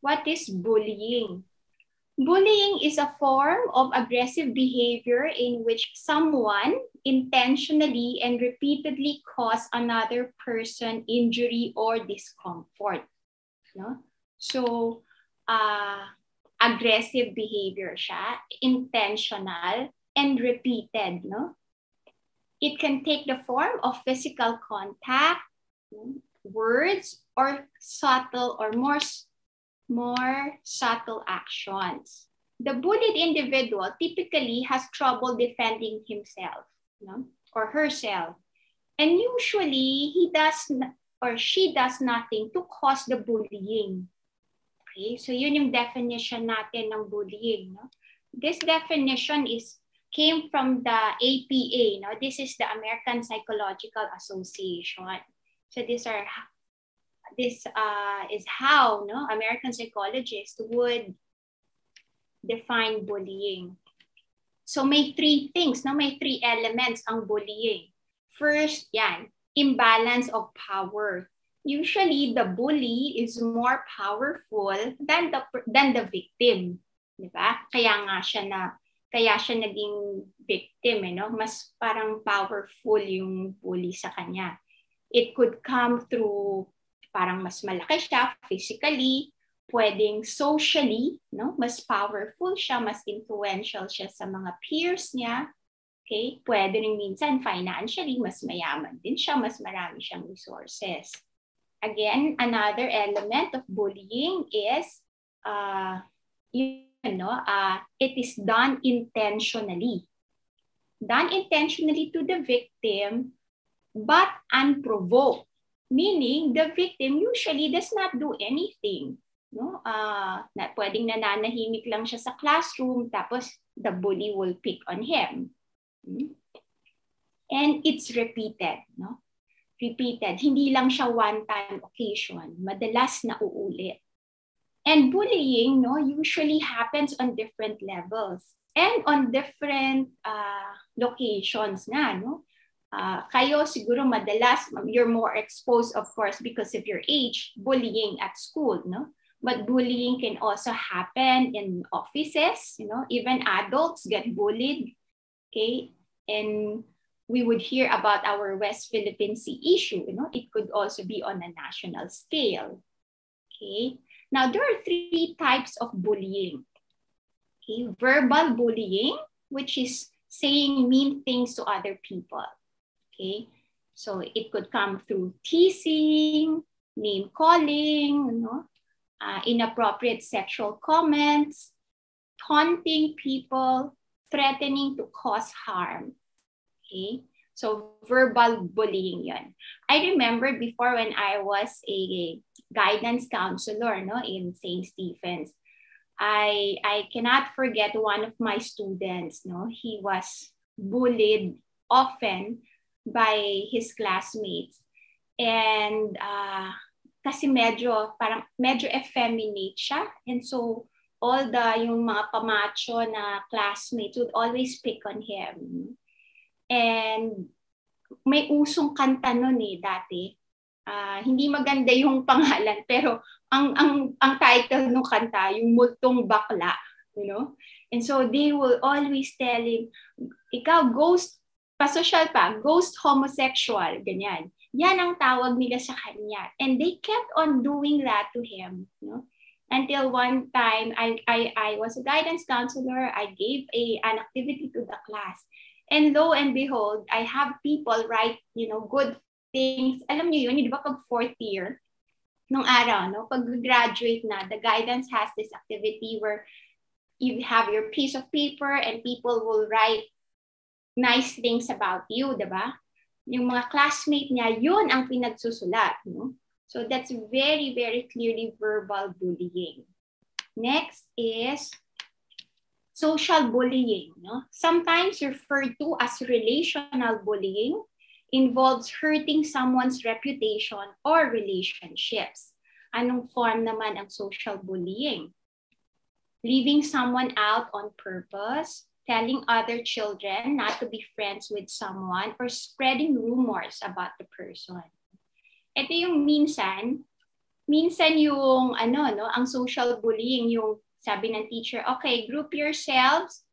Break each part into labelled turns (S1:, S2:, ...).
S1: What is bullying? Bullying is a form of aggressive behavior in which someone intentionally and repeatedly cause another person injury or discomfort. No? So, aggressive behavior siya, intentional, and repeated. No? It can take the form of physical contact, words, or subtle or more subtle actions. The bullied individual typically has trouble defending himself, no? Or herself. And usually, he does or she does nothing to cause the bullying. Okay, so yun yung definition natin ng bullying. No? This definition came from the APA. No? This is the American Psychological Association. So this is how American psychologists would define bullying. So may three things, may three elements ang bullying. First, yan, imbalance of power. Usually, the bully is more powerful than the victim, di ba? Kaya siya naging victim, Mas parang powerful yung bully sa kanya. It could come through parang mas malaki siya physically, pwedeng socially, mas powerful siya, mas influential siya sa mga peers niya. Okay? Pwede rin minsan financially, mas mayaman din siya, mas marami siyang resources. Again, another element of bullying is, it is done intentionally. Done intentionally to the victim, but unprovoked. Meaning, the victim usually does not do anything. Pwedeng nananahimik lang siya sa classroom, tapos the bully will pick on him. And it's repeated. Repeated. Hindi lang siya one-time occasion. Madalas na uulit. And bullying usually happens on different levels and on different locations na. Kayo siguro madalas, you're more exposed, of course, because of your age, bullying at school, But bullying can also happen in offices, even adults get bullied, okay? And we would hear about our West Philippine Sea issue, It could also be on a national scale, okay? Now, there are three types of bullying. Okay? Verbal bullying, which is saying mean things to other people. Okay, so it could come through teasing, name calling, inappropriate sexual comments, taunting people, threatening to cause harm. Okay, so verbal bullying yun. I remember before when I was a guidance counselor in St. Stephen's, I cannot forget one of my students. He was bullied often by his classmates. And kasi medyo effeminate siya. And so all yung mga pamacho na classmates would always pick on him. And may usong kanta nun dati. Hindi maganda yung pangalan, pero ang title ng kanta, yung Multong Bakla, And so they will always tell him, ikaw ghost, pa-social pa, ghost homosexual, ganyan. Yan ang tawag nila sa kanya. And they kept on doing that to him. Until one time, I was a guidance counselor. I gave an activity to the class. And lo and behold, I have people write, good things. Alam niyo yun, di ba pag fourth year, nung araw, pag graduate na, the guidance has this activity where you have your piece of paper and people will write nice things about you, diba? Yung mga classmate niya, yun ang pinagsusulat. So that's very, very clearly verbal bullying. Next is social bullying. Sometimes referred to as relational bullying, involves hurting someone's reputation or relationships. Anong form naman ang social bullying? Leaving someone out on purpose, telling other children not to be friends with someone, or spreading rumors about the person. Ito yung minsan, minsan yung ang social bullying, yung sabi ng teacher, okay, group yourselves,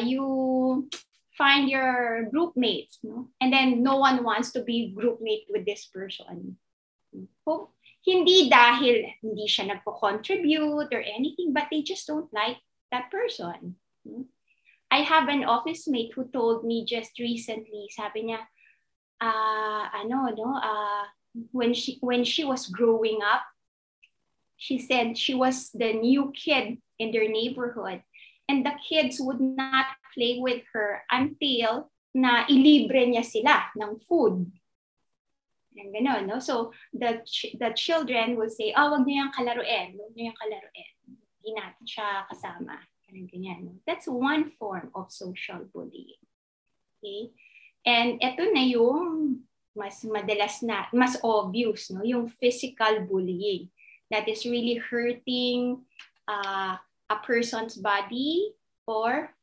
S1: you find your group mates, no? And then no one wants to be group mate with this person. Hindi dahil hindi siya nagpo-contribute or anything, but they just don't like that person. I have an office mate who told me just recently, sabi niya, when she was growing up, she said she was the new kid in their neighborhood, and the kids would not play with her until na ilibre niya sila ng food. And gano'n, no? So the children will say, wag niyo yung kalaruin, hindi natin siya kasama. Ganyan, no? That's one form of social bullying. Okay? And ito na yung mas madalas na, mas obvious, no? Yung physical bullying. That is really hurting a person's body or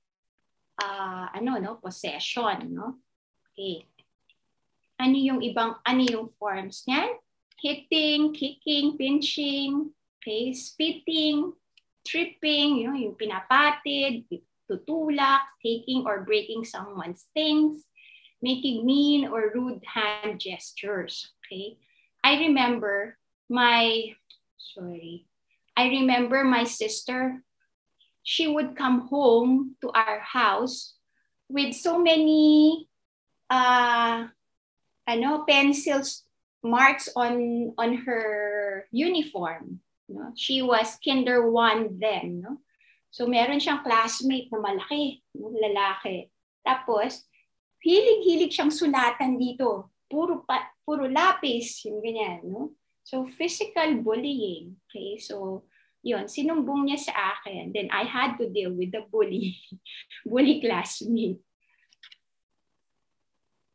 S1: possession, no? Okay. Ano yung forms niyan? Hitting, kicking, pinching, okay, spitting, tripping, yung pinapatid, tutulak, taking or breaking someone's things, making mean or rude hand gestures, okay? I remember my sister. She would come home to our house with so many pencils marks on her uniform. No? She was kinder 1 then. No? So meron siyang classmate na malaki, lalaki. Tapos, hilig siyang sulatan dito. Puro lapis, yung ganyan. No? So physical bullying. Okay, so yun, sinumbong niya sa akin. Then I had to deal with the bully classmate.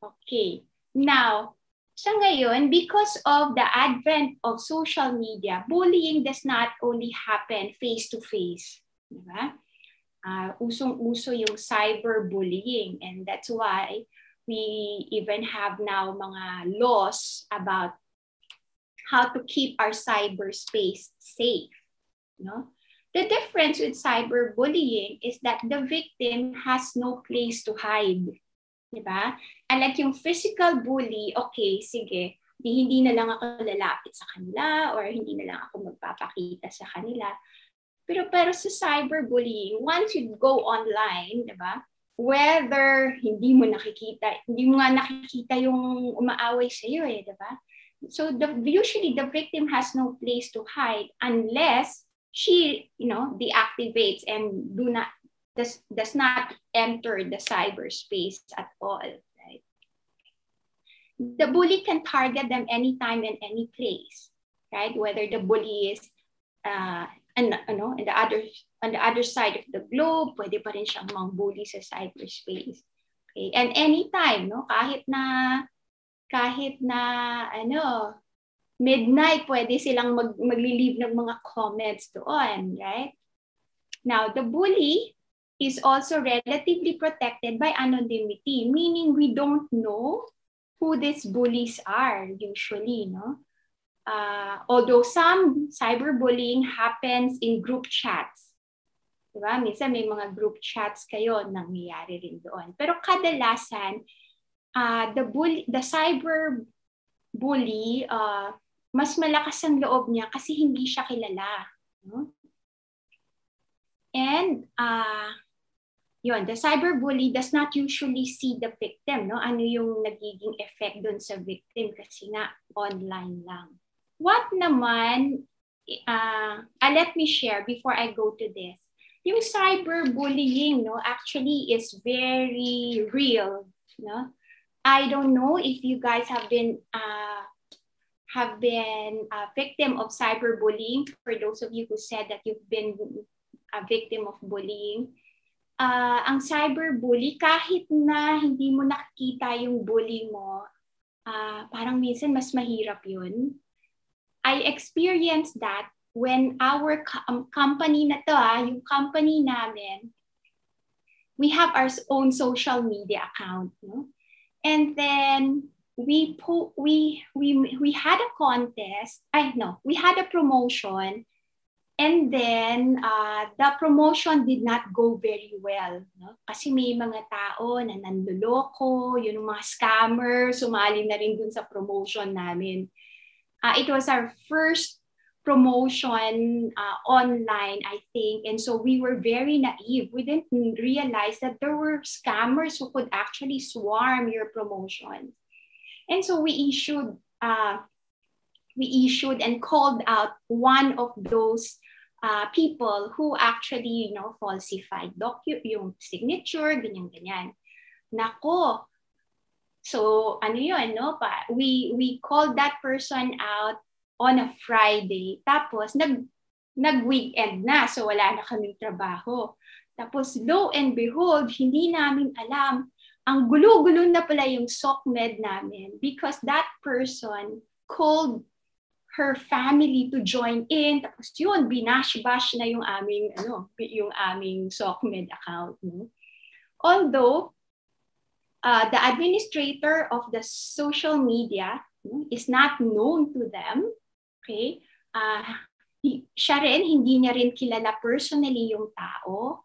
S1: Okay. Now, sa ngayon, because of the advent of social media, bullying does not only happen face-to-face. Diba? Usong-uso yung cyberbullying, and that's why we even have now mga laws about how to keep our cyberspace safe. No? The difference with cyberbullying is that the victim has no place to hide. Diba? Unlike yung physical bully, okay, sige, hindi na lang ako lalapit sa kanila or hindi na lang ako magpapakita sa kanila. Pero sa cyberbullying, once you go online, diba? Whether hindi mo nga nakikita yung umaaway sa iyo, diba? So usually the victim has no place to hide unless she, deactivates and does not enter the cyberspace at all. Right? The bully can target them anytime and any place, right? Whether the bully is on the other side of the globe, pwede pa rin siyang mang-bully sa cyberspace. Okay? And anytime, no? Kahit na midnight, pwede silang magli-leave ng mga comments doon, right? Now, the bully is also relatively protected by anonymity, meaning we don't know who these bullies are usually, no? Although some cyberbullying happens in group chats. Diba? Minsan may mga group chats kayo nangyayari rin doon. Pero kadalasan, the cyberbully, mas malakas ang loob niya kasi hindi siya kilala. No? And the cyberbully does not usually see the victim, no? Ano yung nagiging effect doon sa victim kasi nga online lang. What naman, let me share before I go to this. Yung cyberbullying, no, actually is very real, no? I don't know if you guys have been a victim of cyberbullying. For those of you who said that you've been a victim of bullying, ang cyberbully, kahit na hindi mo nakikita yung bully mo, parang minsan mas mahirap yun. I experienced that when our company na to, yung company namin, we have our own social media account. No? And then, we had a contest. We had a promotion. And then, the promotion did not go very well. No? Kasi may mga tao na nanloloko, yung mga scammer, sumali na rin dun sa promotion namin. It was our first promotion online, I think. And so we were very naive. We didn't realize that there were scammers who could actually swarm your promotion. And so we issued and called out one of those people who actually, falsified yung signature, ganyan. Nako. So, we called that person out on a Friday. Tapos, nag-weekend na. So, wala na kaming trabaho. Tapos, lo and behold, hindi namin alam. Ang gulo-gulo na pala yung SOCMED namin because that person called her family to join in. Tapos yun, binash-bash na yung aming SOCMED account. No? Although, the administrator of the social media is not known to them, okay? Siya rin, hindi niya rin kilala personally yung tao.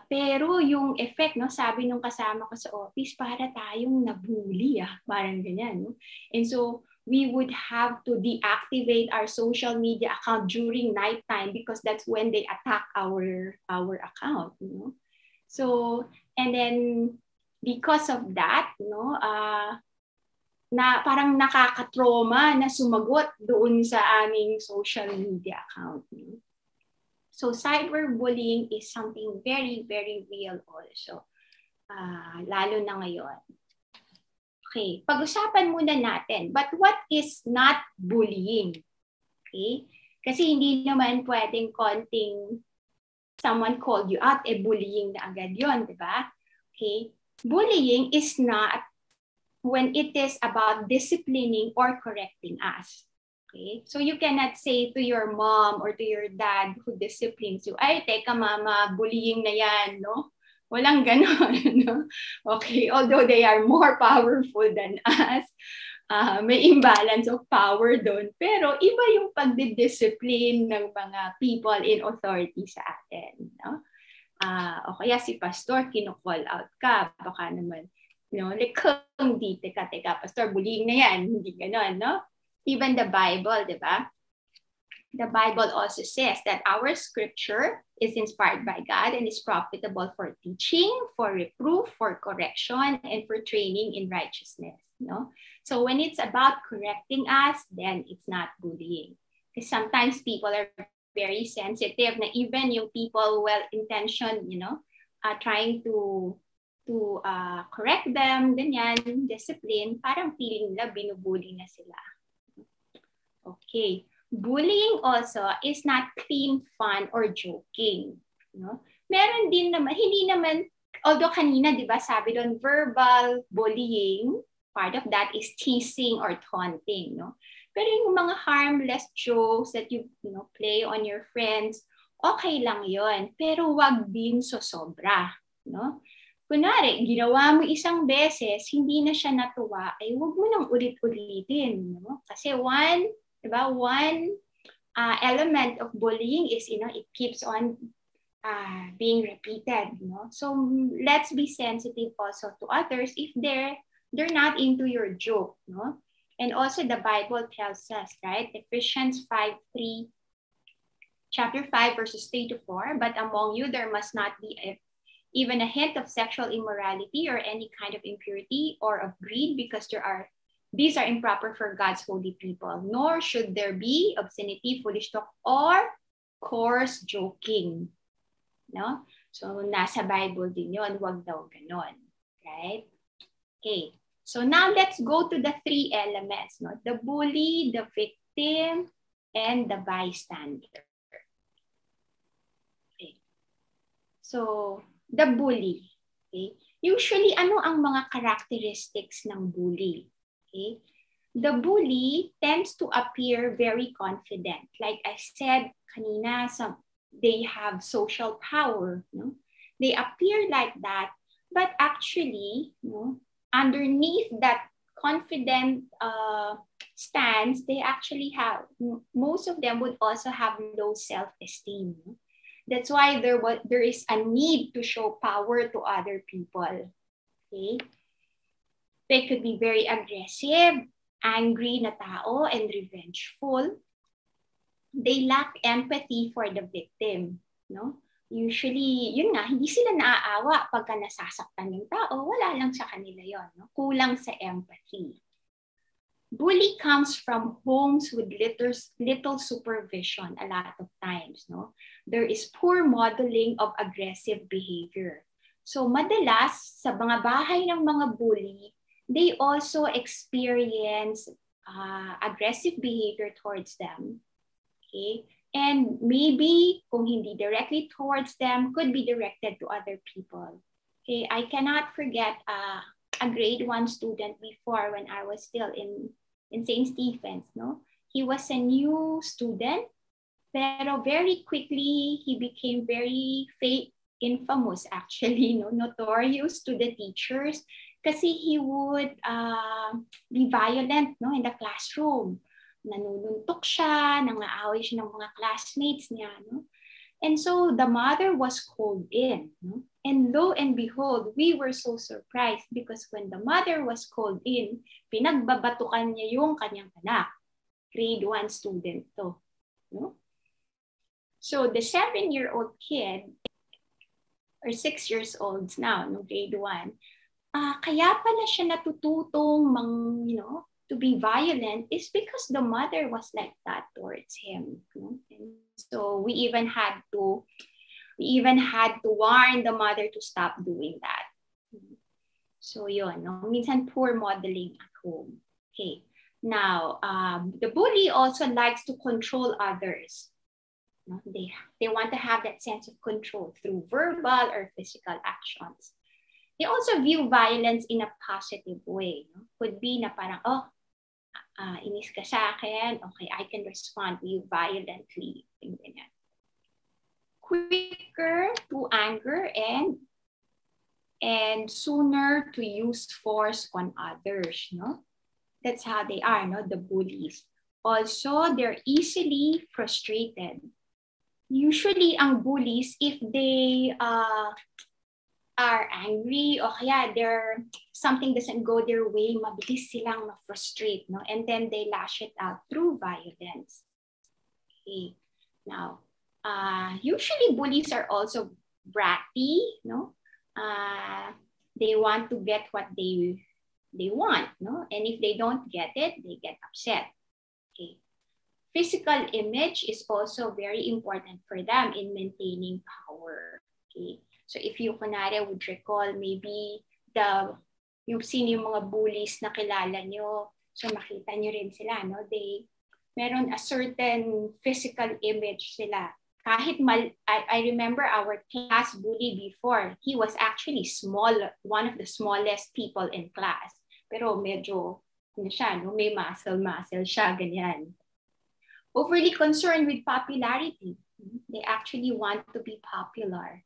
S1: Pero yung effect, sabi nung kasama ko sa office, para tayong nabully, parang ganyan. No? And so, we would have to deactivate our social media account during nighttime because that's when they attack our account. So, and then because of that, na parang nakakatrauma na sumagot doon sa aming social media account. So cyberbullying is something very, very real also, lalo na ngayon. Okay, pag-usapan muna natin. But what is not bullying? Okay? Kasi hindi naman pwedeng konting someone called you out, bullying na agad yun, di ba? Okay? Bullying is not when it is about disciplining or correcting us. Okay? So you cannot say to your mom or to your dad who disciplines you, ay, teka mama, bullying na yan, no? Walang ganon. No? Okay, although they are more powerful than us, may imbalance of power doon. Pero iba yung pagdidiscipline ng mga people in authority sa atin. No? O kaya si pastor, kino-call out ka. Baka naman, like, hindi, teka, pastor, bullying na yan. Hindi ganon, no? Even the Bible, di ba? The Bible also says that our scripture is inspired by God and is profitable for teaching, for reproof, for correction, and for training in righteousness. No? So when it's about correcting us, then it's not bullying. Because sometimes people are very sensitive na even yung people well-intentioned, trying to correct them, ganyan, discipline, parang feeling nila binubully na sila. Okay. Bullying also is not clean fun or joking. No? Meron din naman, hindi naman, although kanina, di ba, sabi doon, verbal bullying, part of that is teasing or taunting. No? Pero yung mga harmless jokes that you play on your friends, okay lang yon. Pero wag din sosobra. No? Kunwari, ginawa mo isang beses, hindi na siya natuwa, ay wag mo nang ulit-ulitin. No? Kasi one element of bullying is, it keeps on being repeated. So let's be sensitive also to others if they're not into your joke. No? And also the Bible tells us, right? Ephesians 5:3, chapter 5, verses 3 to 4. But among you there must not be even a hint of sexual immorality or any kind of impurity or of greed, because these are improper for God's holy people, nor should there be obscenity, foolish talk, or coarse joking. No? So, nasa Bible din yun. Huwag daw ganon. Right? Okay. So, now let's go to the three elements. No? The bully, the victim, and the bystander. Okay. So, the bully. Okay. Usually, ano ang mga characteristics ng bully? Okay. The bully tends to appear very confident. Like I said kanina, they have social power. No? They appear like that, but actually, underneath that confident stance, they actually have, most of them would also have low self-esteem. That's why there is a need to show power to other people. Okay? They could be very aggressive, angry na tao, and revengeful. They lack empathy for the victim. No? Usually, yun nga, hindi sila naaawa pagka nasasaktan yung tao. Wala lang sa kanila yon. No? Kulang sa empathy. Bully comes from homes with little supervision a lot of times. No? There is poor modeling of aggressive behavior. So madalas, sa mga bahay ng mga bully, they also experience aggressive behavior towards them. Okay? And maybe, kung hindi directly towards them, could be directed to other people. Okay? I cannot forget a grade 1 student before when I was still in St. Stephen's. No? He was a new student, pero very quickly, he became very infamous actually, no? Notorious to the teachers kasi he would be violent, no, in the classroom. Nanununtok siya, nangaaway siya ng mga classmates niya. No? And so the mother was called in. No? And lo and behold, we were so surprised because when the mother was called in, pinagbabatukan niya yung kanyang anak. Grade 1 student to. No? So the 7-year-old kid, or 6 years old now, no, grade 1, kaya pala siya natututong to be violent is because the mother was like that towards him. No? And so we even had to warn the mother to stop doing that. So yun, no? Minsan poor modeling at home. Okay. Now, the bully also likes to control others. No? They want to have that sense of control through verbal or physical actions. They also view violence in a positive way. No? Could be na parang, inis ka sa akin, okay, I can respond to you violently. Quicker to anger and sooner to use force on others. No? That's how they are, no? The bullies. Also, they're easily frustrated. Usually, ang bullies, if they are angry o kaya something doesn't go their way, mabilis silang ma-frustrate, no? And then they lash it out through violence. Okay. Now, usually bullies are also bratty, no? They want to get what they want, no? And if they don't get it, they get upset. Okay. Physical image is also very important for them in maintaining power. Okay. So if you kunwari would recall maybe yung sino yung mga bullies na kilala nyo, so makita nyo rin sila, no? Meron a certain physical image sila. Kahit I remember our class bully before, he was actually small, one of the smallest people in class. Pero medyo, no? May muscle siya, ganyan. Overly concerned with popularity. They actually want to be popular.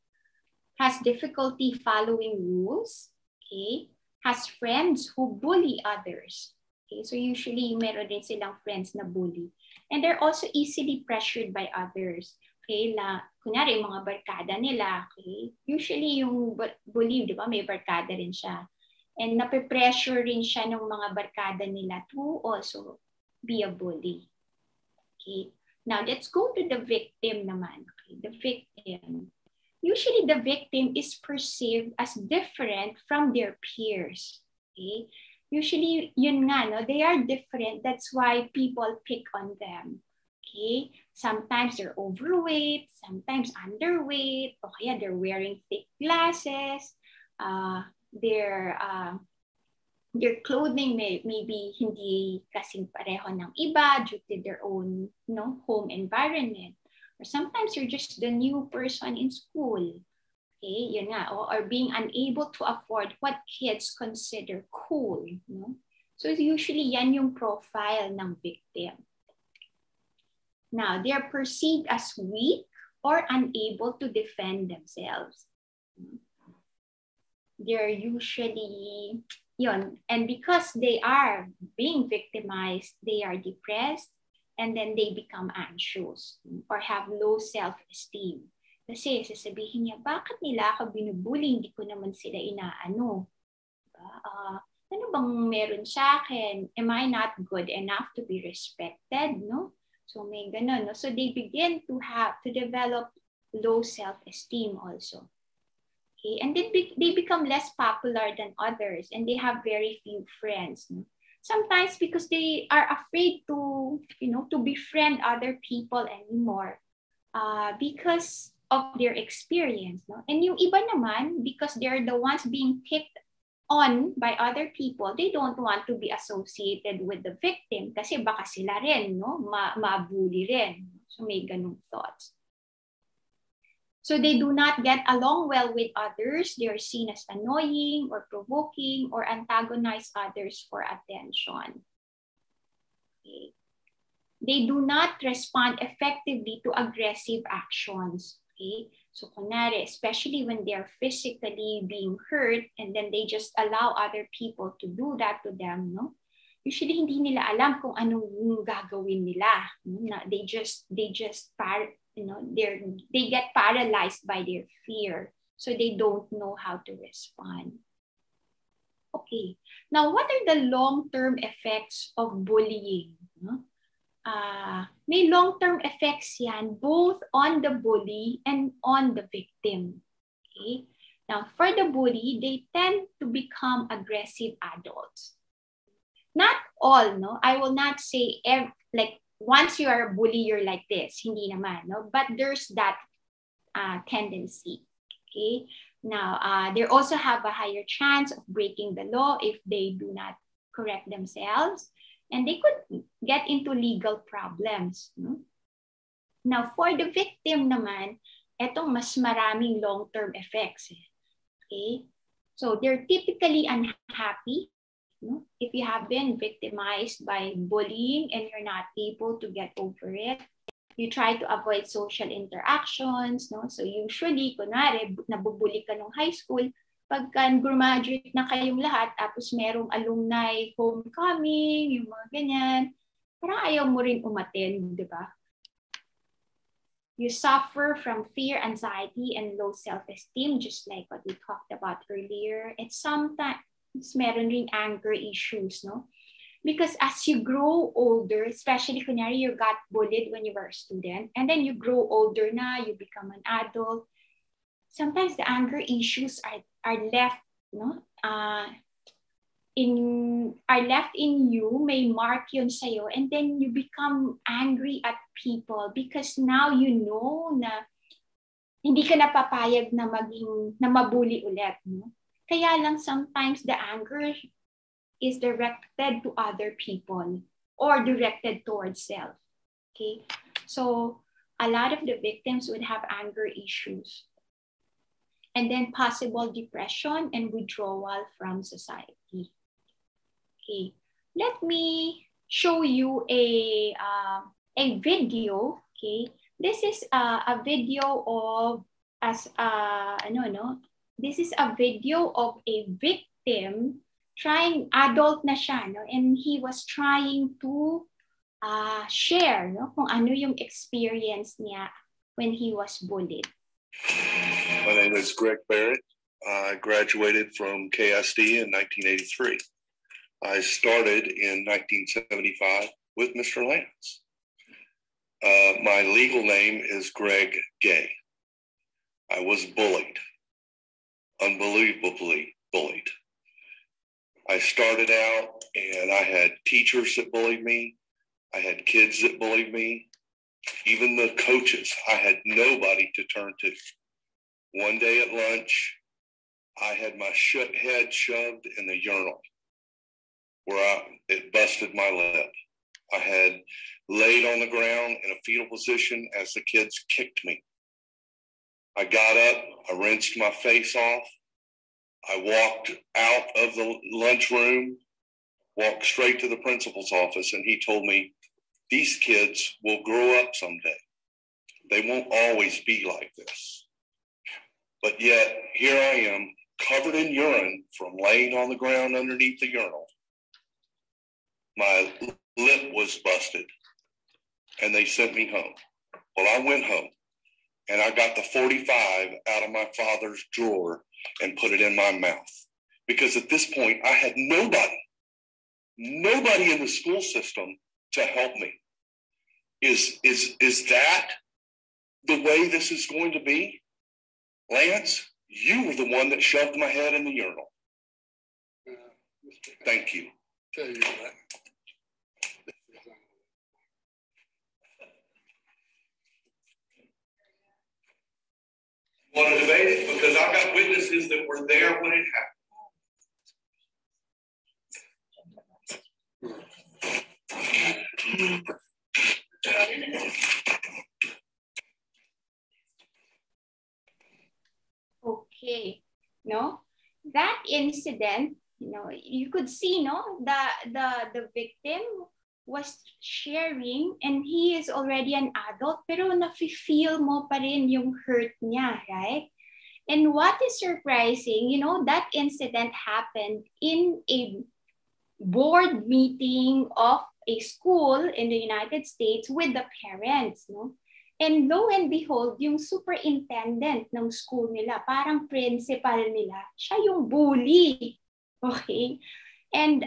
S1: Has difficulty following rules, okay? Has friends who bully others. Okay? So usually, meron din silang friends na bully. And they're also easily pressured by others. Okay? Kunyari, yung mga barkada nila, okay? Usually, yung bully, di ba, may barkada rin siya. And nape-pressure rin siya ng mga barkada nila to also be a bully. Okay? Now, let's go to the victim naman. Okay? The victim. Usually, the victim is perceived as different from their peers. Okay? Usually, yun nga, no? They are different. That's why people pick on them. Okay? Sometimes they're overweight, sometimes underweight, o kaya they're wearing thick glasses. Their clothing may be hindi kasing pareho ng iba due to their own, home environment. Or sometimes you're just the new person in school. Okay, yun nga. Or being unable to afford what kids consider cool. No? So usually yan yung profile ng victim. Now, they are perceived as weak or unable to defend themselves. They're usually yun. And because they are being victimized, they are depressed, and then they become anxious or have low self-esteem. Kasi sasabihin niya, bakit nila ako binubuli? Hindi ko naman sila inaano. Diba? Ano bang meron sa akin? Am I not good enough to be respected? No? So may ganun. No? So they begin to develop low self-esteem also. Okay? And then they become less popular than others, and they have very few friends. No? Sometimes because they are afraid to, to befriend other people anymore because of their experience. No? And yung iba naman, because they're the ones being picked on by other people, they don't want to be associated with the victim kasi baka sila rin, no? Ma-bully rin. So may ganung thoughts. So they do not get along well with others. They are seen as annoying or provoking or antagonize others for attention. Okay. They do not respond effectively to aggressive actions. Okay. So kunwari, especially when they are physically being hurt and then they just allow other people to do that to them, no? Usually hindi nila alam kung anong gagawin nila. They get paralyzed by their fear. So they don't know how to respond. Okay. Now, what are the long-term effects of bullying? May long-term effects yan both on the bully and on the victim. Okay? Now, for the bully, they tend to become aggressive adults. Not all, no? I will not say like once you are a bully, you're like this. Hindi naman, no? But there's that tendency. Okay? Now, they also have a higher chance of breaking the law if they do not correct themselves. And they could get into legal problems. No? Now, for the victim naman, etong mas maraming long-term effects. Okay? So, they're typically unhappy. No? If you have been victimized by bullying and you're not able to get over it, you try to avoid social interactions. No? So, usually, kunwari, nabubuli ka nung high school, pagka graduate na kayong lahat, tapos merong alumni homecoming, yung mga ganyan, parang ayaw mo rin umattend, di ba? You suffer from fear, anxiety, and low self-esteem, just like what we talked about earlier. And sometimes meron rin anger issues, no? Because as you grow older, especially kunyari you got bullied when you were a student, and then you grow older na, you become an adult, sometimes the anger issues are left, no? Are left in you, may mark yun sa'yo, and then you become angry at people because now you know na hindi ka napapayag na mabully ulit, no? Kaya lang sometimes the anger is directed to other people or directed towards self. Okay? So a lot of the victims would have anger issues. And then possible depression and withdrawal from society. Okay, let me show you a video. Okay, this is a video of this is a video of a victim trying, adult na siya, no, and he was trying to share, no, kung ano yung experience niya when he was bullied.
S2: My name is Greg Barrett. I graduated from KSD in 1983. I started in 1975 with Mr. Lance. My legal name is Greg Gay. I was bullied, unbelievably bullied. I started out and I had teachers that bullied me. I had kids that bullied me. Even the coaches, I had nobody to turn to. One day at lunch, I had my head shoved in the urinal where it busted my lip. I had laid on the ground in a fetal position as the kids kicked me. I got up, I rinsed my face off. I walked out of the lunchroom, walked straight to the principal's office, and he told me, these kids will grow up someday. They won't always be like this. But yet, here I am, covered in urine from laying on the ground underneath the urinal. My lip was busted, and they sent me home. Well, I went home, and I got the 45 out of my father's drawer and put it in my mouth. Because at this point, I had nobody in the school system to help me. Is that the way this is going to be? Lance, you were the one that shoved my head in the urinal. Thank you.
S3: Tell you that.
S2: Want to debate it? Because I've got witnesses that were there when it happened.
S1: Okay, no, that incident, you could see, the victim was sharing, and he is already an adult, pero nafe-feel mo pa rin yung hurt niya, right? And what is surprising, that incident happened in a board meeting of a school in the United States with the parents, no? And lo and behold, yung superintendent ng school nila, parang principal nila, siya yung bully. Okay? And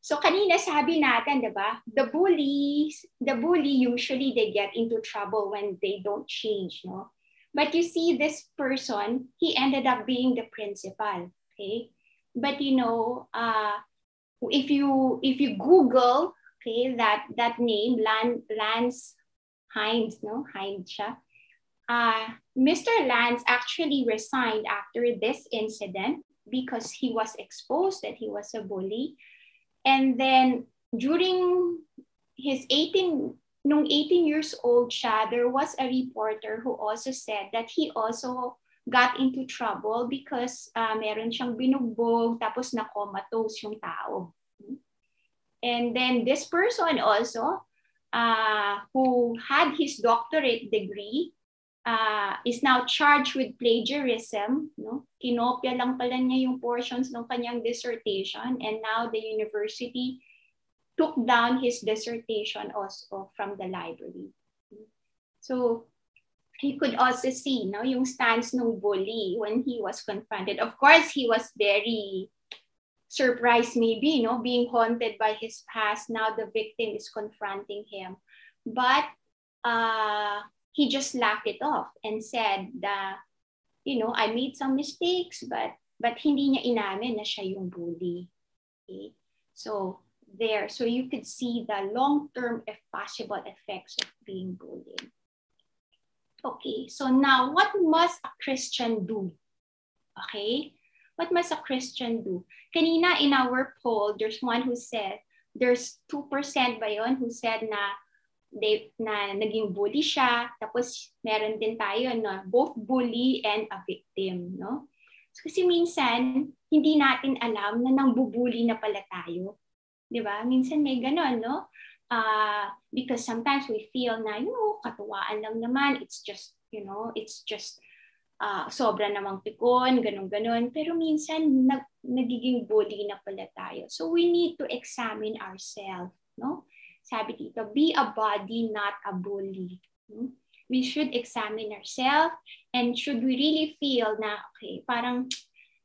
S1: so kanina sabi natin, 'di ba? The bully usually they get into trouble when they don't change, no? But you see this person, he ended up being the principal, okay? But if you Google, okay, that name, Lance Hines, no? Hines siya. Mr. Lance actually resigned after this incident because he was exposed that he was a bully. And then during his 18 years old siya, there was a reporter who also said that he also got into trouble because meron siyang binugbog tapos na-comatose yung tao. And then this person also, who had his doctorate degree, is now charged with plagiarism. No? Kinopya lang pala niya yung portions ng kanyang dissertation, and now the university took down his dissertation also from the library. So he could also see yung stance ng bully when he was confronted. Of course, he was very surprised, maybe, being haunted by his past. Now the victim is confronting him. But he just laughed it off and said that, I made some mistakes, but hindi niya inamin na siya yung bully. Okay? So you could see the long-term, if possible, effects of being bullied. Okay, so now what must a Christian do? Okay? What must a Christian do? Kanina in our poll, there's one who said, there's 2% ba yun who said na naging bully siya. Tapos meron din tayo na both bully and a victim, no? So, kasi minsan, hindi natin alam na nangbubully na pala tayo. Di ba? Minsan may ganon, no? Because sometimes we feel na, katuwaan lang naman. It's just, sobra namang pikon, ganun-ganun. Pero minsan, nagiging bully na pala tayo. So we need to examine ourselves, no? Sabi dito, be a body, not a bully. We should examine ourselves, and should we really feel na, okay, parang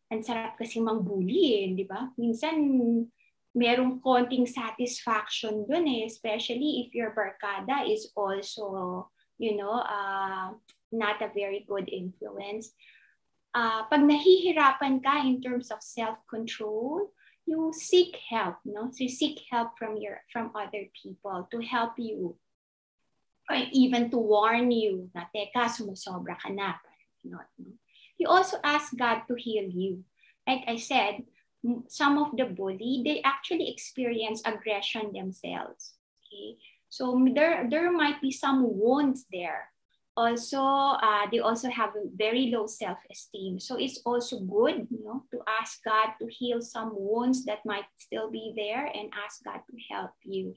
S1: ang sarap kasi mang-bully, di ba? Minsan, merong konting satisfaction dun especially if your barkada is also, not a very good influence. Pag nahihirapan ka in terms of self-control, you seek help, no? So you seek help from other people to help you, or even to warn you na, teka, sumusobra ka na. You also ask God to heal you. Like I said, some of the bully, they actually experience aggression themselves. Okay, so there might be some wounds there. Also, they also have a very low self-esteem. So it's also good, to ask God to heal some wounds that might still be there, and ask God to help you.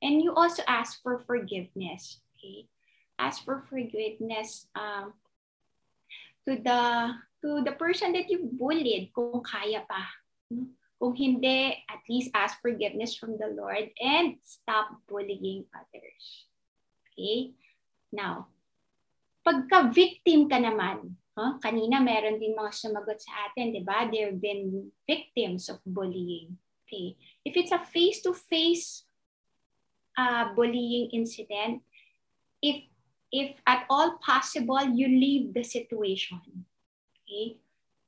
S1: And you also ask for forgiveness. Okay, ask for forgiveness. the person that you bullied kung kaya pa. Kung hindi, at least ask forgiveness from the Lord and stop bullying others. Okay? Now, pagka-victim ka naman, kanina meron din mga sumagot sa atin, di ba? They've been victims of bullying. Okay? If it's a face-to-face bullying incident, if at all possible, you leave the situation. Okay?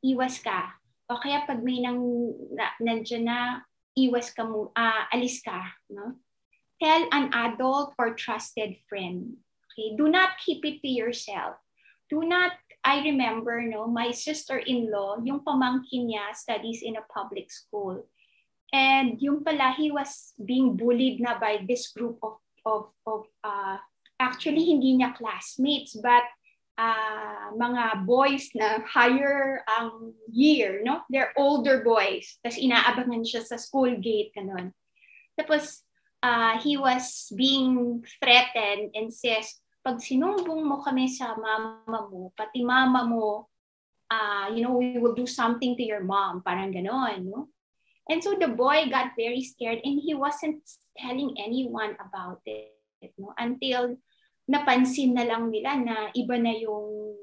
S1: Iwas ka. O kaya pag may nandiyan na, iwas ka mo, alis ka. No? Tell an adult or trusted friend. Okay? Do not keep it to yourself. I remember, my sister-in-law, yung pamangkin niya studies in a public school. And yung pala, he was being bullied na by this group of actually hindi niya classmates, but mga boys na higher year, no? They're older boys. Tapos inaabangan siya sa school gate, ganun. Tapos he was being threatened and says, pag sinumbong mo kami sa mama mo, pati mama mo, we will do something to your mom. Parang ganon, no? And so the boy got very scared and he wasn't telling anyone about it, no? Until napansin na lang nila na iba na yung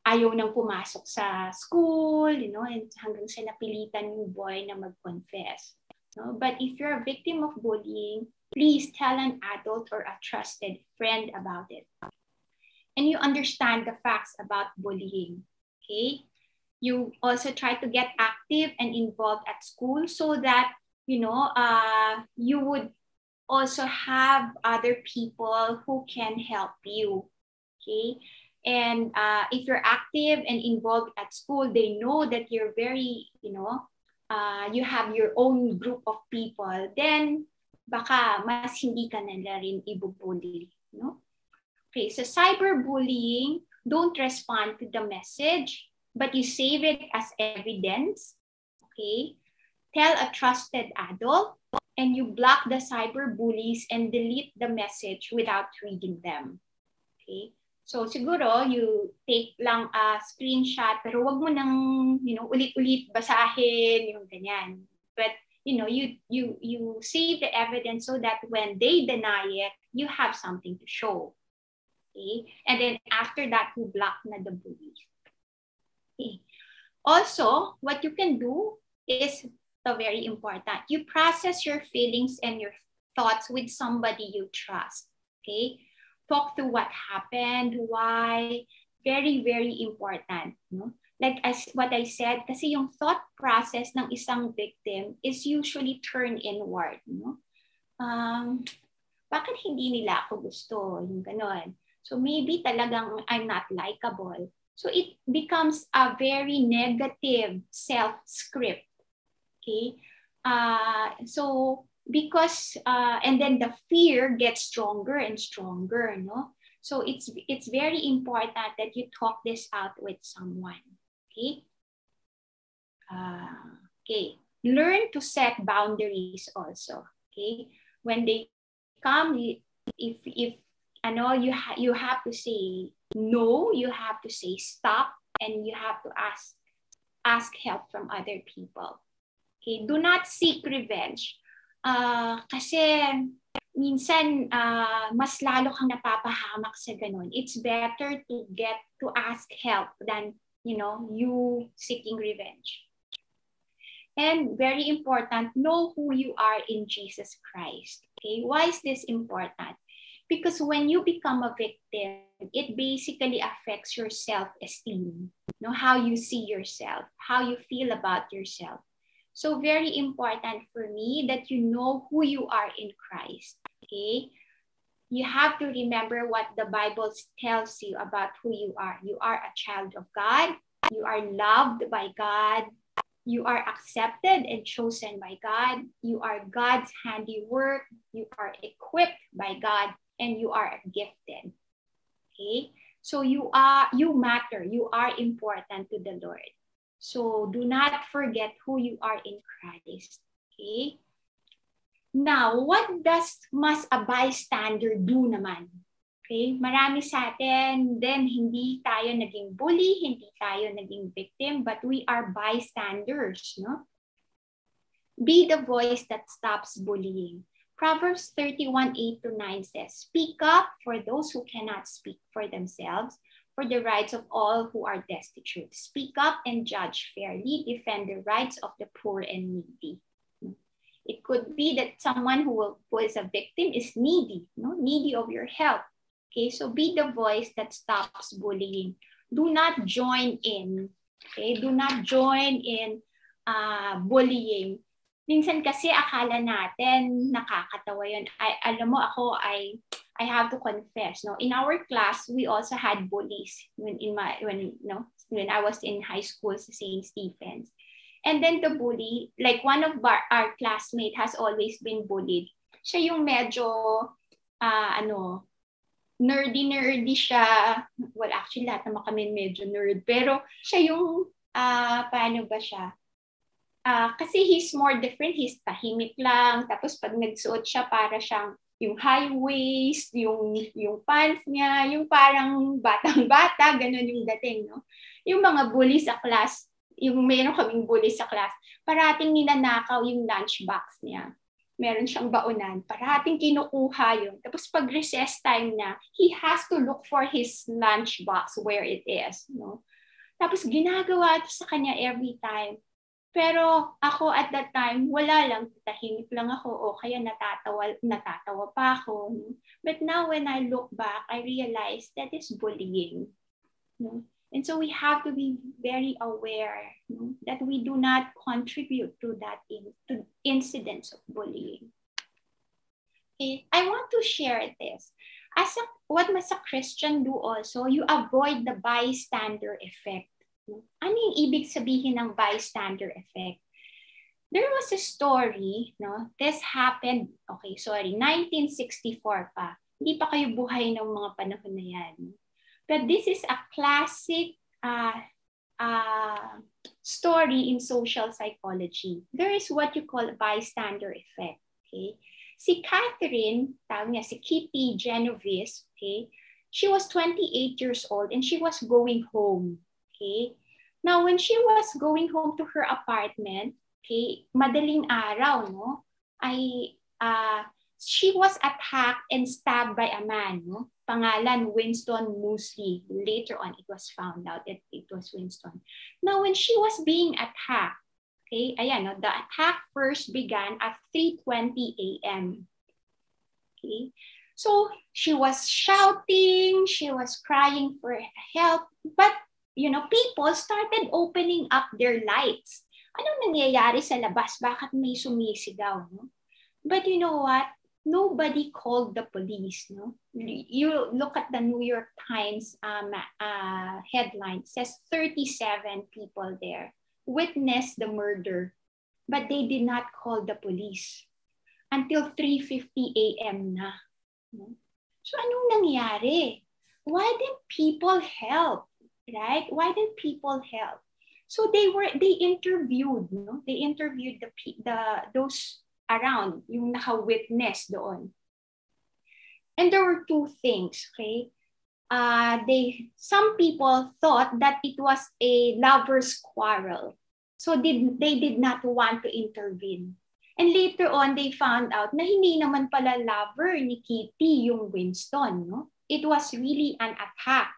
S1: ayaw nang pumasok sa school, and hanggang sa napilitan yung boy na mag-confess. No? But if you're a victim of bullying, please tell an adult or a trusted friend about it. And you understand the facts about bullying. Okay? You also try to get active and involved at school so that, you would also have other people who can help you. Okay? And if you're active and involved at school, they know that you're very, you have your own group of people, then baka mas hindi ka na rin ibubully. No? Okay, so cyberbullying, don't respond to the message, but you save it as evidence. Okay? Tell a trusted adult, and you block the cyberbullies and delete the message without reading them. Okay? So siguro you take lang a screenshot, pero wag mo nang, ulit-ulit basahin, yung ganyan. But you save the evidence so that when they deny it, you have something to show. Okay? And then after that, you block na the bully. Okay. Also, what you can do is very important. You process your feelings and your thoughts with somebody you trust. Okay? Talk through what happened, why. Very, very important. No? Like what I said, kasi yung thought process ng isang victim is usually turned inward. No? Bakit hindi nila ako gusto? Yung ganon. So maybe talagang I'm not likable. So it becomes a very negative self-script. Okay? So because, and then the fear gets stronger and stronger, no? So it's very important that you talk this out with someone. Okay? Okay. Learn to set boundaries also. Okay? When they come, if you have to say no, you have to say stop, and you have to ask help from other people. Okay? Do not seek revenge. Kasi minsan mas lalo kang napapahamak sa ganun. It's better to ask help than you seeking revenge. And very important, know who you are in Jesus Christ. Okay, why is this important? Because when you become a victim, it basically affects your self-esteem. How you see yourself, how you feel about yourself. So very important for me that you know who you are in Christ. Okay? You have to remember what the Bible tells you about who you are. You are a child of God. You are loved by God. You are accepted and chosen by God. You are God's handiwork. You are equipped by God, and you are gifted. Okay? So you matter. You are important to the Lord. So do not forget who you are in Christ. Okay? Now, what must a bystander do naman? Okay? Marami sa atin, then hindi tayo naging bully, hindi tayo naging victim, but we are bystanders, no? Be the voice that stops bullying. Proverbs 31:8-9 says, speak up for those who cannot speak for themselves, for the rights of all who are destitute. Speak up and judge fairly, defend the rights of the poor and needy. It could be that someone who is a victim is needy, no? Needy of your help. Okay, so be the voice that stops bullying. Do not join in. Okay, do not join in bullying. Minsan kasi akala natin nakakatawa yun. Alam mo ako, I have to confess, no. In our class, we also had bullies when I was in high school sa St. Stephen's. And then the bully, like one of our classmates has always been bullied. Siya yung medyo nerdy siya. Well, actually, lahat naman kami medyo nerd. Pero siya yung, paano ba siya? Kasi he's more different. He's tahimik lang. Tapos pag nagsuot siya, para siyang yung high waist, yung pants niya, yung parang batang-bata, ganun yung dating, no? Yung mga bully sa class, yung meron kaming bully sa class, parating ninanakaw yung lunchbox niya. Meron siyang baunan, parating kinukuha yun. Tapos pag recess time na, he has to look for his lunchbox where it is, no? Tapos ginagawa ito sa kanya every time. Pero ako at that time, wala lang, tahimik lang ako, o kaya natatawa pa ako. No? But now when I look back, I realize that is bullying. No? And so we have to be very aware, no, that we do not contribute to that to incidents of bullying. Okay, I want to share this. What must a Christian do also? You avoid the bystander effect. Ano yung ibig sabihin ng bystander effect? There was a story, no? This happened, 1964 pa. Hindi pa kayo buhay ng mga panahon na yan. But this is a classic story in social psychology. There is what you call a bystander effect. Okay? Si Catherine, tawag niya, si Kitty Genovese, okay? She was 28 years old and she was going home. Okay? Now, when she was going home to her apartment, okay, madaling araw, no? She was attacked and stabbed by a man, no? Pangalan Winston Moseley. Later on, it was found out that it was Winston. Now, when she was being attacked, okay, ayan, no, the attack first began at 3:20 a.m. Okay, so she was shouting, she was crying for help, but people started opening up their lights. Anong nangyayari sa labas? Bakit may sumisigaw, no? But you know what? Nobody called the police, no? You look at the New York Times headline. It says 37 people there witnessed the murder, but they did not call the police until 3:50 a.m. na. No? So anong nangyari? Why didn't people help? Right? Why didn't people help? So they interviewed, no? They interviewed those around, yung naka-witness doon. And there were two things, okay? Some people thought that it was a lover's quarrel. So they did not want to intervene. And later on, they found out na hindi naman pala lover ni Kitty yung Winston, no? It was really an attack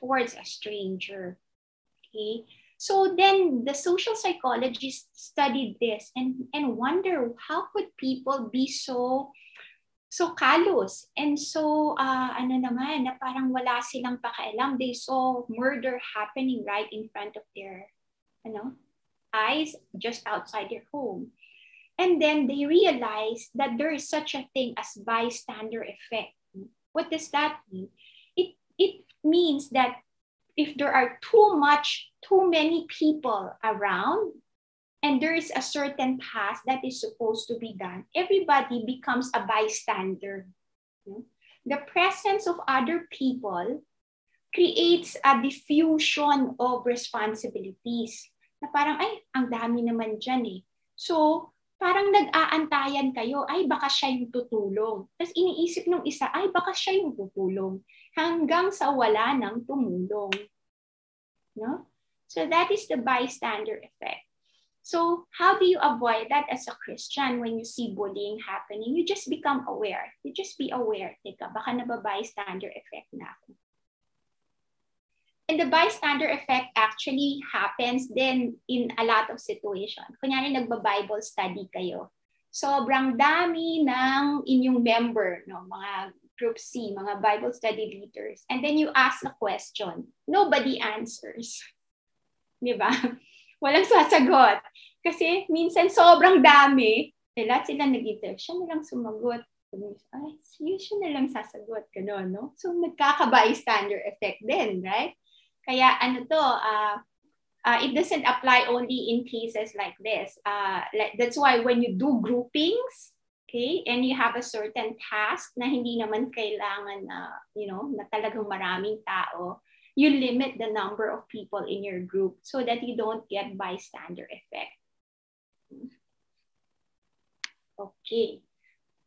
S1: towards a stranger, okay? So then the social psychologists studied this and wonder how could people be so callous and so na parang wala silang pakialam. They saw murder happening right in front of their eyes, just outside their home. And then they realized that there is such a thing as bystander effect. What does that mean? It means that if there are too many people around and there is a certain task that is supposed to be done, everybody becomes a bystander. The presence of other people creates a diffusion of responsibilities. Na parang, ang dami naman dyan eh. So, parang nag-aantayan kayo, ay baka siya yung tutulong. Tapos iniisip ng isa, ay baka siya yung tutulong. Hanggang sa wala nang tumulong. No? So that is the bystander effect. So how do you avoid that as a Christian when you see bullying happening? You just become aware. You just be aware. Teka, baka nababystander effect na ako. And the bystander effect actually happens then in a lot of situations. Kunyari nagba-Bible study kayo. Sobrang dami ng inyong member, no, mga group C, mga Bible study leaders. And then you ask a question. Nobody answers. Di ba? Walang sasagot. Kasi minsan sobrang dami. Lahat sila nag-interview. Siya na lang sumagot. Ay, siya na lang sasagot. Ganun, no? So nagkaka-bystander effect din, right? Kaya ano to, it doesn't apply only in cases like this. That's why when you do groupings, okay, and you have a certain task na hindi naman kailangan na, na talagang maraming tao, you limit the number of people in your group so that you don't get bystander effect. Okay,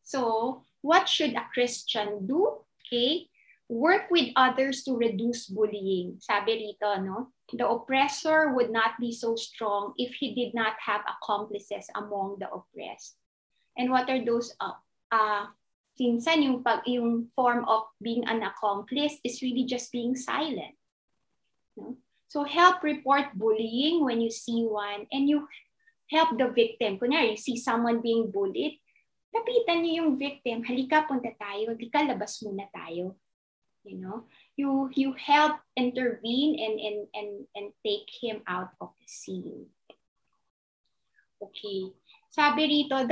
S1: so what should a Christian do? Okay, work with others to reduce bullying. Sabi rito, no? The oppressor would not be so strong if he did not have accomplices among the oppressed. And what are those? Minsan yung form of being an accomplice is really just being silent. No? So help report bullying when you see one, and you help the victim. Kunyari, you see someone being bullied, lapitan niyo yung victim. Halika, punta tayo. Halika, labas muna tayo. You help intervene and take him out of the scene. Okay. Sabi rito,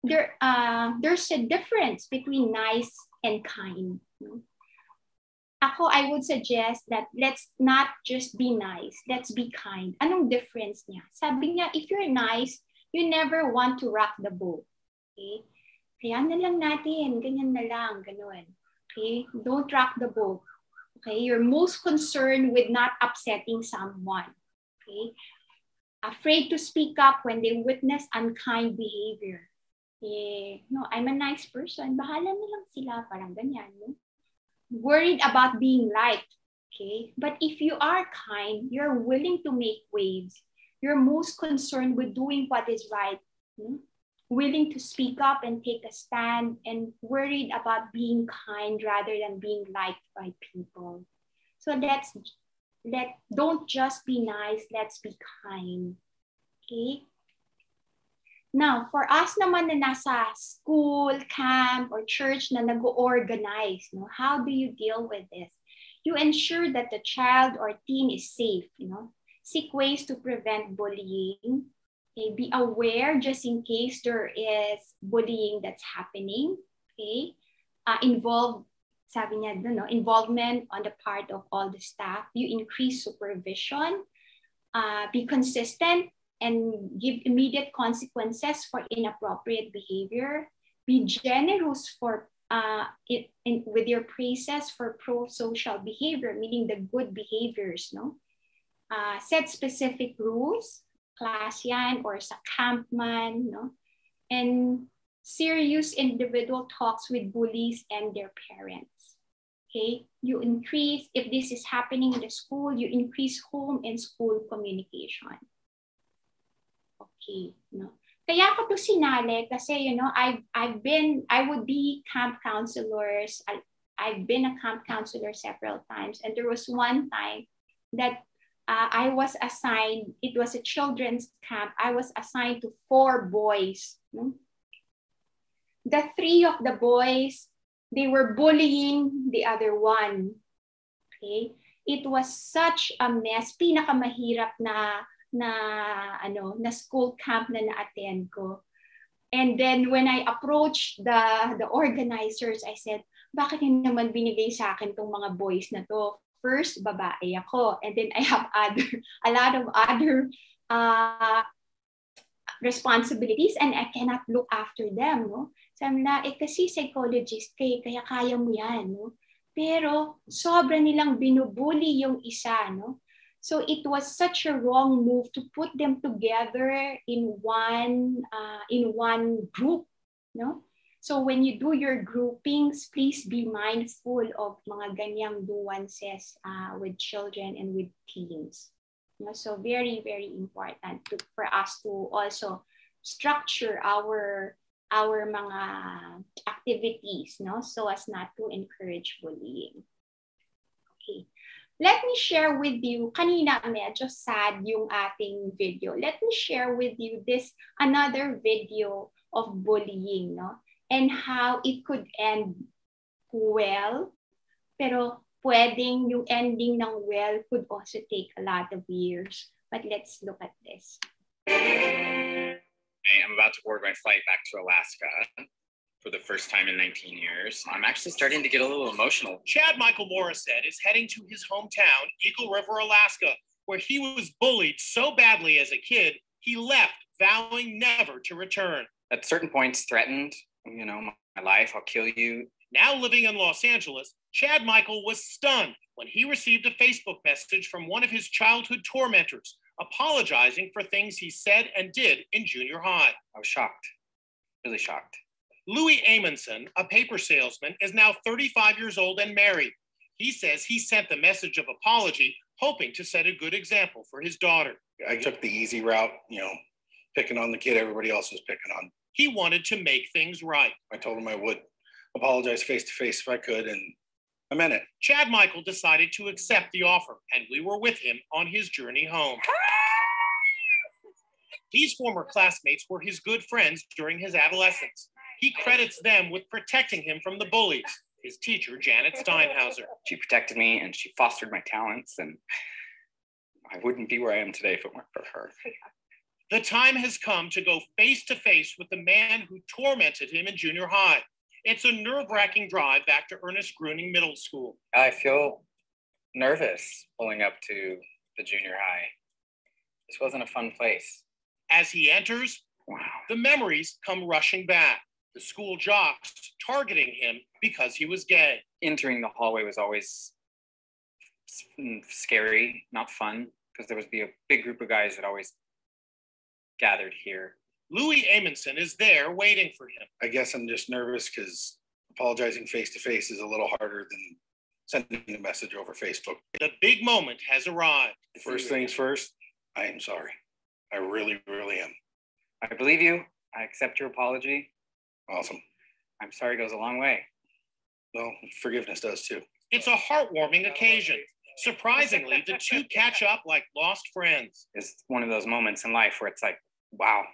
S1: there's a difference between nice and kind. Ako, I would suggest that let's not just be nice, let's be kind. Anong difference niya? Sabi niya, if you're nice, you never want to rock the boat. Okay? Kaya na lang natin, ganyan na lang, ganun. Okay? Don't rock the boat. Okay? You're most concerned with not upsetting someone. Okay? Afraid to speak up when they witness unkind behavior. Okay? No, I'm a nice person. Bahala na lang sila. Parang ganyan. No? Worried about being liked. Okay? But if you are kind, you're willing to make waves. You're most concerned with doing what is right. No? Willing to speak up and take a stand, and worried about being kind rather than being liked by people. So don't just be nice, let's be kind. Okay? Now, for us naman na nasa school, camp, or church na nag-organize, no, how do you deal with this? You ensure that the child or teen is safe, seek ways to prevent bullying. Okay, be aware just in case there is bullying that's happening. Okay, involvement on the part of all the staff. You increase supervision. Be consistent and give immediate consequences for inappropriate behavior. Be generous with your praises for pro-social behavior, meaning the good behaviors. No, set specific rules. Class yan or sa camp man, no? And serious individual talks with bullies and their parents. Okay? You increase, if this is happening in the school, you increase home and school communication. Okay, no? Kaya ako to sinali kasi, I would be camp counselors. I've been a camp counselor several times, and there was one time that I was assigned, it was a children's camp, I was assigned to 4 boys. The 3 of the boys, they were bullying the other one. Okay? It was such a mess, pinakamahirap na school camp na na-attend ko. And then when I approached the organizers, I said, bakit naman binigay sa akin tong mga boys na to? First, babae ako. And then I have a lot of other responsibilities, and I cannot look after them. No? Sabi na, kasi psychologist kaya kaya mo yan. No? Pero sobra nilang binubuli yung isa. No? So it was such a wrong move to put them together in one group, no? So when you do your groupings, please be mindful of mga ganyang nuances with children and with teens. So very, very important for us to also structure our mga activities, no, so as not to encourage bullying. Okay. Let me share with you, kanina medyo sad yung ating video. Let me share with you this another video of bullying, no? And how it could end well, pero pwedeng yung ending ng well could also take a lot of years. But let's look at this.
S3: I'm about to board my flight back to Alaska for the first time in 19 years. I'm actually starting to get a little emotional.
S4: Chad Michael Morissette is heading to his hometown, Eagle River, Alaska, where he was bullied so badly as a kid, he left, vowing never to return.
S3: At certain points, threatened, my life, I'll kill you.
S4: Now living in Los Angeles, Chad Michael was stunned when he received a Facebook message from one of his childhood tormentors, apologizing for things he said and did in junior high.
S3: I was shocked, really shocked.
S4: Louis Amundsen, a paper salesman, is now 35 years old and married. He says he sent the message of apology, hoping to set a good example for his daughter.
S5: I took the easy route, picking on the kid everybody else was picking on.
S4: He wanted to make things right.
S5: I told him I would apologize face-to-face if I could, and I meant it.
S4: Chad Michael decided to accept the offer, and we were with him on his journey home. These former classmates were his good friends during his adolescence. He credits them with protecting him from the bullies. His teacher, Janet Steinhauser.
S3: She protected me and she fostered my talents, and I wouldn't be where I am today if it weren't for her.
S4: The time has come to go face to face with the man who tormented him in junior high. It's a nerve-wracking drive back to Ernest Gruning Middle School.
S3: I feel nervous pulling up to the junior high. This wasn't a fun place.
S4: As he enters,
S3: wow,
S4: the memories come rushing back. The school jocks targeting him because he was gay.
S3: Entering the hallway was always scary, not fun, because there would be a big group of guys that always gathered here.
S4: Louis Amundsen is there waiting for him.
S5: I guess I'm just nervous because apologizing face-to-face is a little harder than sending a message over Facebook.
S4: The big moment has arrived.
S5: First things first, I am sorry. I really, really am.
S3: I believe you. I accept your apology.
S5: Awesome.
S3: I'm sorry goes a long way.
S5: Well, forgiveness does too.
S4: It's a heartwarming occasion. Surprisingly, the two catch up like lost friends.
S3: It's one of those moments in life where it's like, wow,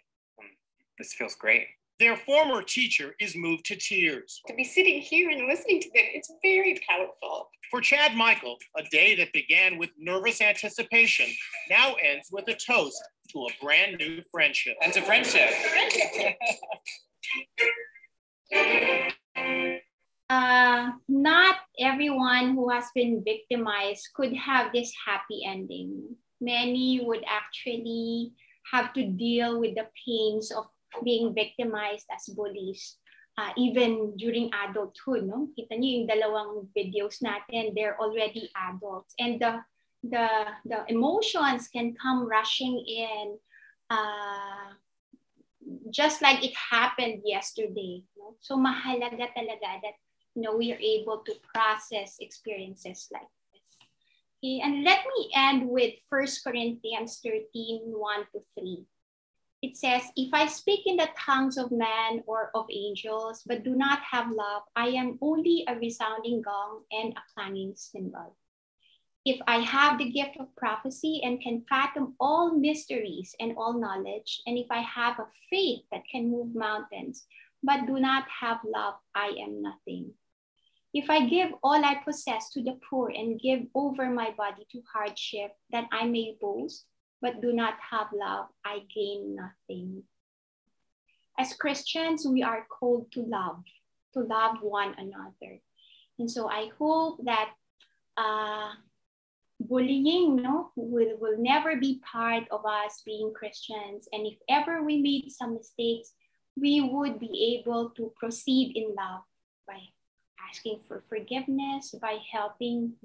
S3: this feels great.
S4: Their former teacher is moved to tears.
S6: To be sitting here and listening to them, it's very powerful.
S4: For Chad Michael, a day that began with nervous anticipation now ends with a toast to a brand new friendship.
S3: And to friendship.
S1: Not everyone who has been victimized could have this happy ending. Many would actually have to deal with the pains of being victimized as bullies, even during adulthood. No? Kita niyo yung dalawang videos natin, they're already adults. And the emotions can come rushing in just like it happened yesterday. No? So mahalaga talaga that we are able to process experiences like this. Okay, and let me end with 1 Corinthians 13:1-3. It says, if I speak in the tongues of man or of angels, but do not have love, I am only a resounding gong and a clanging cymbal. If I have the gift of prophecy and can fathom all mysteries and all knowledge, and if I have a faith that can move mountains, but do not have love, I am nothing. If I give all I possess to the poor and give over my body to hardship, that I may boast, but do not have love, I gain nothing. As Christians, we are called to love one another. And so I hope that bullying will never be part of us being Christians. And if ever we made some mistakes, we would be able to proceed in love by asking for forgiveness, by helping,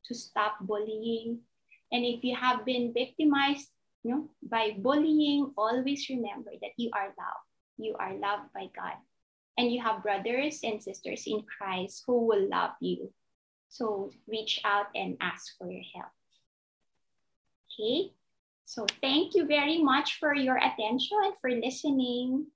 S1: to stop bullying. And if you have been victimized, by bullying, always remember that you are loved. You are loved by God. And you have brothers and sisters in Christ who will love you. So reach out and ask for your help. Okay? So thank you very much for your attention and for listening.